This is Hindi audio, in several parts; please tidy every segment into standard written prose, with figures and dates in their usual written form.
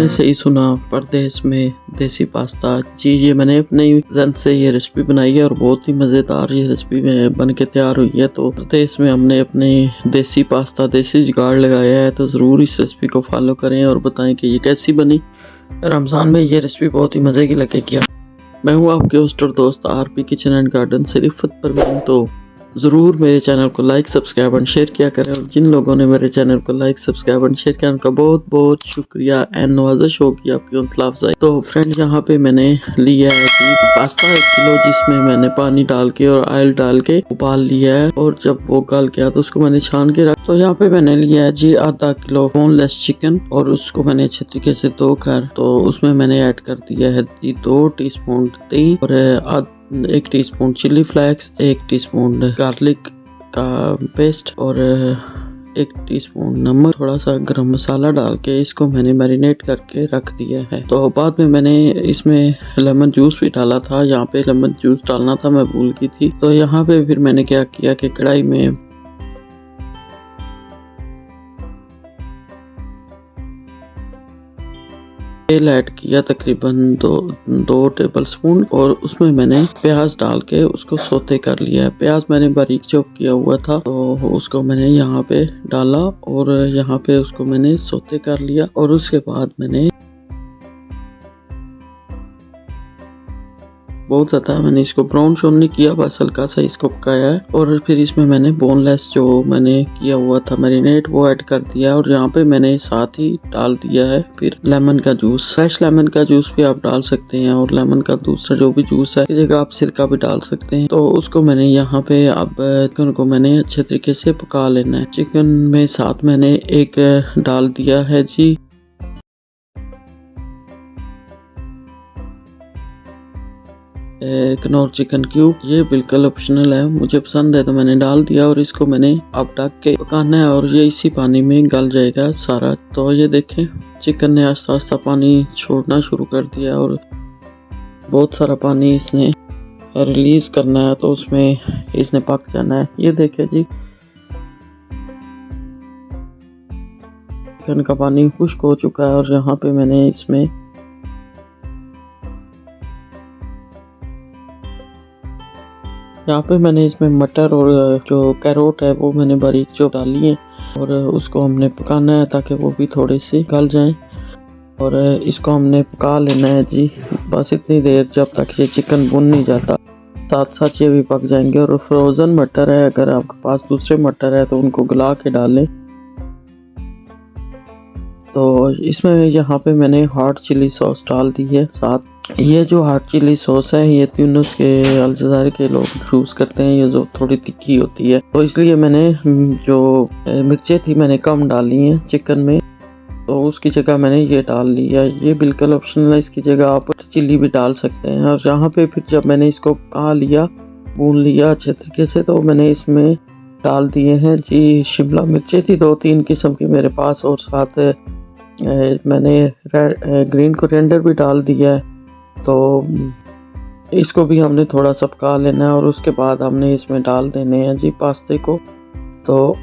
आपने सही सुना, परदेस में देसी पास्ता। जी ये मैंने अपने जन से ये रेसिपी बनाई है और बहुत ही मज़ेदार ये रेसिपी बन के तैयार हुई है। तो परदेस में हमने अपने देसी पास्ता देसी जुगाड़ लगाया है, तो ज़रूर इस रेसिपी को फॉलो करें और बताएं कि ये कैसी बनी। रमज़ान में ये रेसिपी बहुत ही मज़े की लगेगी। मैं हूँ आपके होस्ट और दोस्त आरपी किचन एंड गार्डन से रिफत परवीन। तो ज़रूर मेरे चैनल को लाइक सब्सक्राइब एंड शेयर किया करें, और जिन लोगों ने मेरे चैनल को लाइक सब्सक्राइब एंड शेयर किया उनका बहुत बहुत शुक्रिया एंड नवाज़िश होगी आपकी हौसला अफजाई। तो फ्रेंड यहाँ पे मैंने लिया है जी पास्ता 1 किलो, जिसमें मैंने पानी डाल के और ऑयल डाल के उबाल लिया है, और जब वो गल गया तो उसको मैंने छान के रख। तो यहाँ पे मैंने लिया है जी आधा किलो बोनलेस चिकन, और उसको मैंने अच्छे तरीके से धोकर तो उसमें मैंने ऐड कर दिया है जी 2 टीस्पून तेल और 1 teaspoon chilli flakes, 1 teaspoon garlic का पेस्ट और 1 टीस्पून नमक, थोड़ा सा गरम मसाला डाल के इसको मैंने मैरिनेट करके रख दिया है। तो बाद में मैंने इसमें लेमन जूस भी डाला था, यहाँ पे लेमन जूस डालना था, मैं भूल गई थी। तो यहाँ पे फिर मैंने क्या किया कि कढ़ाई में तेल ऐड किया तकरीबन दो टेबल स्पून, और उसमें मैंने प्याज डाल के उसको सौते कर लिया है। प्याज मैंने बारीक चॉप किया हुआ था, तो उसको मैंने यहाँ पे डाला और यहाँ पे उसको मैंने सौते कर लिया, और उसके बाद मैंने बहुत ज़्यादा मैंने इसको ब्राउन शोन नहीं किया, बस हल्का सा इसको पकाया है। और फिर इसमें मैंने बोनलेस जो मैंने किया हुआ था मैरिनेट वो ऐड कर दिया, और यहाँ पे मैंने साथ ही डाल दिया है फिर लेमन का जूस। फ्रेश लेमन का जूस भी आप डाल सकते हैं, और लेमन का दूसरा जो भी जूस है, इस जगह आप सिरका भी डाल सकते हैं। तो उसको मैंने यहाँ पे अब चिकन को मैंने अच्छे तरीके से पका लेना है। चिकन में साथ मैंने एक डाल दिया है जी कनौर चिकन क्यूब। ये बिल्कुल ऑप्शनल है, मुझे पसंद है तो मैंने डाल दिया, और इसको मैंने अब ढक के पकाना है, और ये इसी पानी में गल जाएगा सारा। तो ये देखें चिकन ने आस्ता आस्ता पानी छोड़ना शुरू कर दिया, और बहुत सारा पानी इसने रिलीज करना है, तो उसमें इसने पक जाना है। ये देखें जी चिकन का पानी खुश्क हो चुका है, और यहाँ पे मैंने इसमें इसमें मटर और जो कैरोट है वो मैंने बारीक चॉप डाली है, और उसको हमने पकाना है ताकि वो भी थोड़ी सी गल जाएं, और इसको हमने पका लेना है जी बस इतनी देर जब तक ये चिकन भुन नहीं जाता, साथ साथ ये भी पक जाएंगे। और फ्रोज़न मटर है, अगर आपके पास दूसरे मटर है तो उनको गला के डालें। तो इसमें यहाँ पे मैंने हॉट चिली सॉस डाल दी है साथ। ये जो हॉट चिली सॉस है ये ट्यूनिस के अल्जायर के लोग यूज़ करते हैं, ये जो थोड़ी तीखी होती है, तो इसलिए मैंने जो मिर्चें थी मैंने कम डाली हैं चिकन में, तो उसकी जगह मैंने ये डाल लिया। ये बिल्कुल ऑप्शनल है, इसकी जगह आप चिली भी डाल सकते हैं। और यहाँ पे फिर जब मैंने इसको पका लिया भून लिया अच्छे तरीके से, तो मैंने इसमें डाल दिए हैं जी शिमला मिर्चें थी 2-3 किस्म की मेरे पास, और साथ मैंने ग्रीन कोरिएंडर भी डाल दिया है। तो इसको भी हमने थोड़ा सा पका लेना है, और उसके बाद हमने इसमें डाल देने हैं जी पास्ते को। तो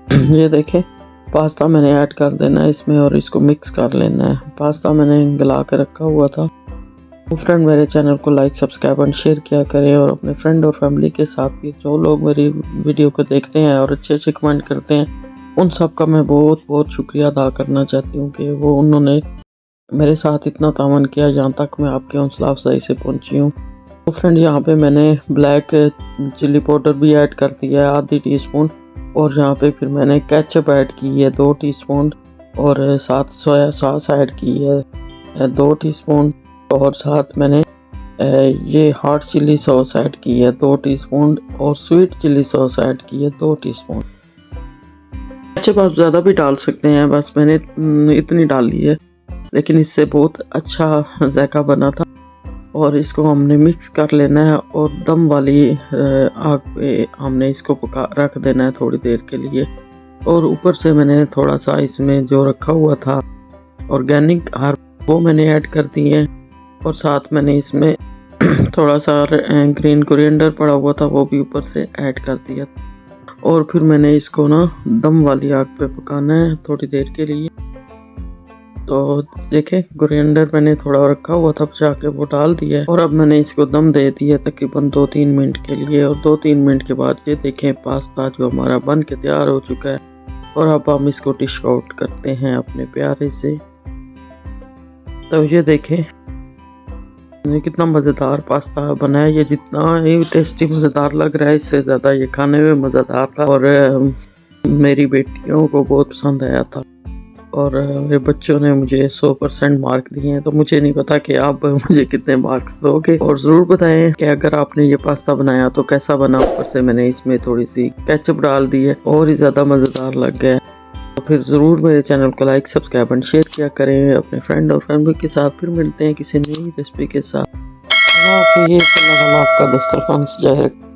ये देखें पास्ता मैंने ऐड कर देना है इसमें, और इसको मिक्स कर लेना है। पास्ता मैंने गला के रखा हुआ था। तो फ्रेंड मेरे चैनल को लाइक सब्सक्राइब एंड शेयर किया करें, और अपने फ्रेंड और फैमिली के साथ भी जो लोग मेरी वीडियो को देखते हैं और अच्छे अच्छे कमेंट करते हैं, उन सब का मैं बहुत बहुत शुक्रिया अदा करना चाहती हूँ कि वो उन्होंने मेरे साथ इतना तावन किया, यहाँ तक मैं आपके हौसला अफजाई से पहुँची हूँ। तो फ्रेंड यहाँ पे मैंने ब्लैक चिली पाउडर भी ऐड कर दिया है ½ टीस्पून, और यहाँ पे फिर मैंने केचप ऐड की है 2 टीस्पून, और साथ सोया सॉस ऐड की है 2 टीस्पून, और साथ मैंने ये हॉट चिली सॉस ऐड की है 2 टीस्पून, और स्वीट चिली सॉस ऐड की है 2 टीस्पून। केचप आप ज़्यादा भी डाल सकते हैं, बस मैंने इतनी डाली है, लेकिन इससे बहुत अच्छा जायका बना था। और इसको हमने मिक्स कर लेना है, और दम वाली आग पे हमने इसको पका रख देना है थोड़ी देर के लिए। और ऊपर से मैंने थोड़ा सा इसमें जो रखा हुआ था ऑर्गेनिक हर्ब वो मैंने ऐड कर दिए हैं, और साथ मैंने इसमें थोड़ा सा ग्रीन कोरिएंडर पड़ा हुआ था वो भी ऊपर से ऐड कर दिया। और फिर मैंने इसको ना दम वाली आग पे पकाना है थोड़ी देर के लिए। तो देखें कोरिएंडर मैंने थोड़ा रखा हुआ था बचा के वो डाल दिया है और अब मैंने इसको दम दे दिया तकरीबन 2-3 मिनट के लिए। और 2-3 मिनट के बाद ये देखें पास्ता जो हमारा बन के तैयार हो चुका है। और अब हम इसको डिश आउट करते हैं अपने प्यारे से। तो ये देखें कितना मज़ेदार पास्ता बना है। ये जितना ही टेस्टी मज़ेदार लग रहा है इससे ज़्यादा ये खाने में मज़ेदार था और मेरी बेटियों को बहुत पसंद आया था और मेरे बच्चों ने मुझे 100% मार्क दिए हैं। तो मुझे नहीं पता कि आप मुझे कितने मार्क्स दोगे और ज़रूर बताएं कि अगर आपने ये पास्ता बनाया तो कैसा बना। ऊपर से मैंने इसमें थोड़ी सी केचप डाल दी है और ही ज़्यादा मज़ेदार लग गया है। तो फिर ज़रूर मेरे चैनल को लाइक सब्सक्राइब एंड शेयर किया करें अपने फ्रेंड और फैमिली के साथ। फिर मिलते हैं किसी नई रेसिपी के साथ। अल्लाह हाफ़िज़। आपका दस्तरखान सजाए रखें।